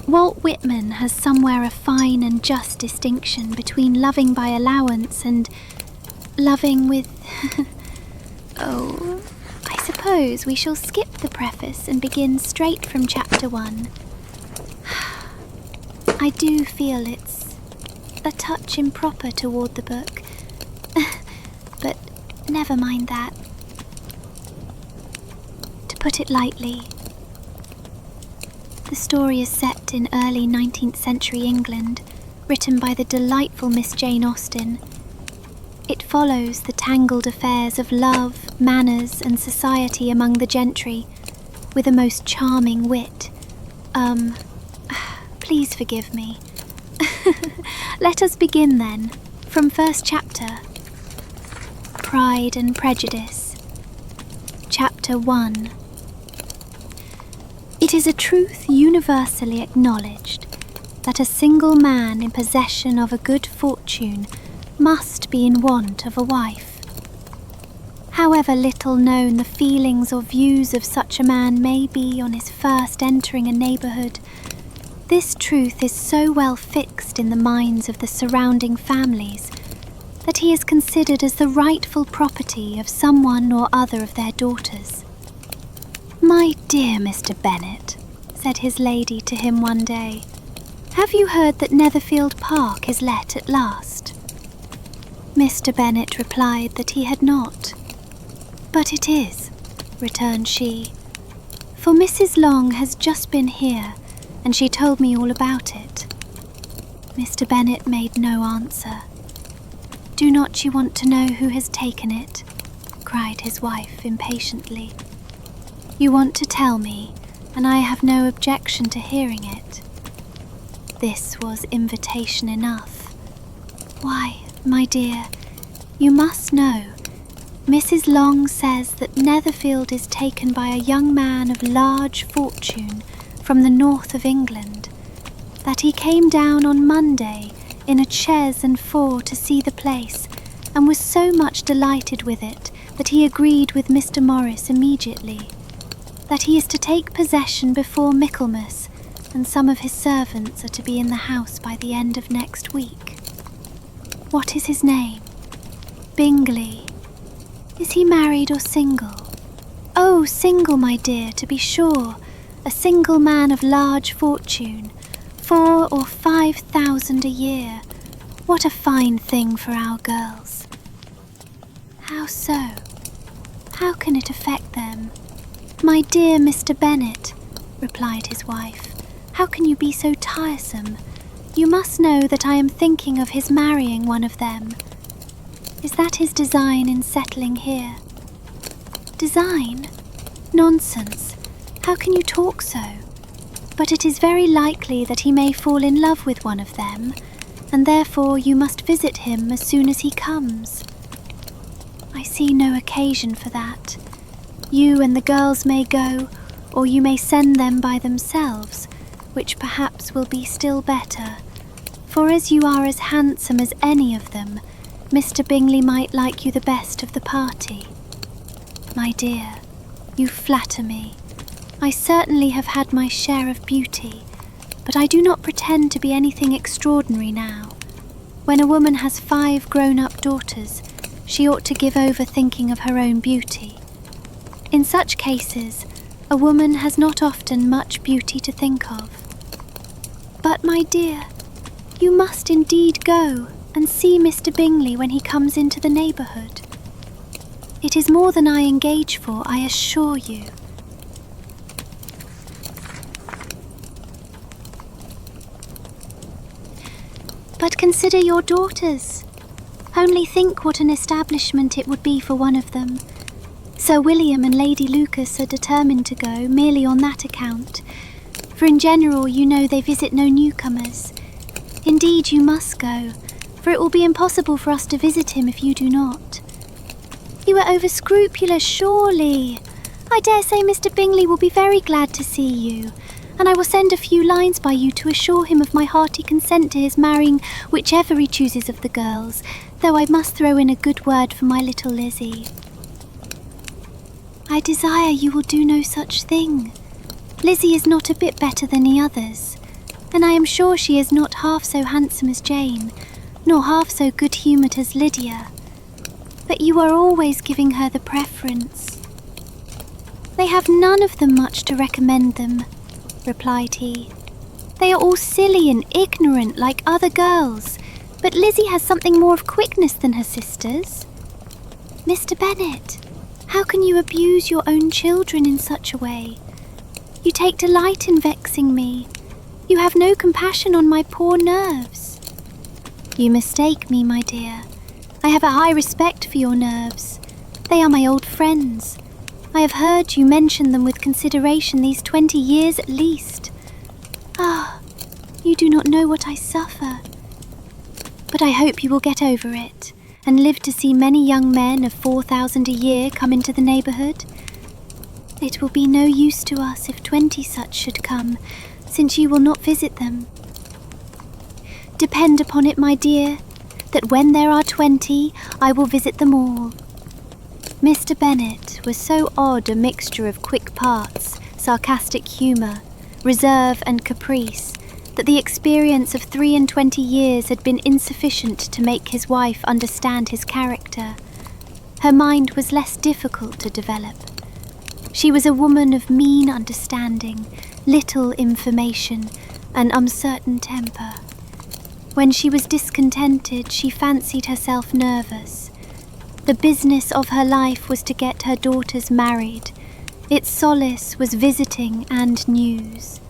Walt Whitman has somewhere a fine and just distinction between loving by allowance and loving with... Oh, I suppose we shall skip the preface and begin straight from Chapter 1. I do feel it's a touch improper toward the book, but never mind that. To put it lightly, the story is set in early 19th century England, written by the delightful Miss Jane Austen. It follows the tangled affairs of love, manners, and society among the gentry, with a most charming wit. Please forgive me. Let us begin then, from first chapter. Pride and Prejudice. Chapter 1. It is a truth universally acknowledged that a single man in possession of a good fortune must be in want of a wife. However little known the feelings or views of such a man may be on his first entering a neighbourhood, this truth is so well fixed in the minds of the surrounding families that he is considered as the rightful property of someone or other of their daughters. "My dear Mr. Bennet," said his lady to him one day, "have you heard that Netherfield Park is let at last?" Mr. Bennet replied that he had not. "But it is," returned she, "for Mrs. Long has just been here, and she told me all about it." Mr. Bennet made no answer. "Do not you want to know who has taken it?" cried his wife impatiently. "You want to tell me, and I have no objection to hearing it." This was invitation enough. "Why, my dear, you must know, Mrs. Long says that Netherfield is taken by a young man of large fortune from the north of England, that he came down on Monday in a chaise and four to see the place, and was so much delighted with it that he agreed with Mr. Morris immediately, that he is to take possession before Michaelmas, and some of his servants are to be in the house by the end of next week." "What is his name?" "Bingley." "Is he married or single?" "Oh, single, my dear, to be sure. A single man of large fortune, 4,000 or 5,000 a year. What a fine thing for our girls." "How so? How can it affect them?" "My dear Mr. Bennet," replied his wife, "how can you be so tiresome? You must know that I am thinking of his marrying one of them." "Is that his design in settling here?" "Design? Nonsense! How can you talk so? But it is very likely that he may fall in love with one of them, and therefore you must visit him as soon as he comes." "I see no occasion for that. You and the girls may go, or you may send them by themselves, which perhaps will be still better, for as you are as handsome as any of them, Mr. Bingley might like you the best of the party." "My dear, you flatter me. I certainly have had my share of beauty, but I do not pretend to be anything extraordinary now. When a woman has 5 grown-up daughters, she ought to give over thinking of her own beauty. In such cases, a woman has not often much beauty to think of." "But, my dear, you must indeed go and see Mr. Bingley when he comes into the neighbourhood. It is more than I engage for, I assure you." "But consider your daughters. Only think what an establishment it would be for one of them. Sir William and Lady Lucas are determined to go merely on that account, for in general you know they visit no newcomers. Indeed you must go, for it will be impossible for us to visit him if you do not." "You are over-scrupulous, surely. I dare say Mr. Bingley will be very glad to see you, and I will send a few lines by you to assure him of my hearty consent to his marrying whichever he chooses of the girls, though I must throw in a good word for my little Lizzie." "I desire you will do no such thing. Lizzie is not a bit better than the others. and I am sure she is not half so handsome as Jane, nor half so good-humoured as Lydia. But you are always giving her the preference." "They have none of them much to recommend them," replied he. "They are all silly and ignorant like other girls, but Lizzie has something more of quickness than her sisters. Mr. Bennet, how can you abuse your own children in such a way? You take delight in vexing me. You have no compassion on my poor nerves." "You mistake me, my dear. I have a high respect for your nerves. They are my old friends. I have heard you mention them with consideration these 20 years at least. Ah, you do not know what I suffer. But I hope you will get over it, and live to see many young men of 4,000 a year come into the neighbourhood. It will be no use to us if 20 such should come, since you will not visit them. Depend upon it, my dear, that when there are 20, I will visit them all." Mr. Bennet was so odd a mixture of quick parts, sarcastic humour, reserve and caprice, that the experience of 23 years had been insufficient to make his wife understand his character. Her mind was less difficult to develop. She was a woman of mean understanding, little information, and uncertain temper. When she was discontented, she fancied herself nervous. The business of her life was to get her daughters married. Its solace was visiting and news.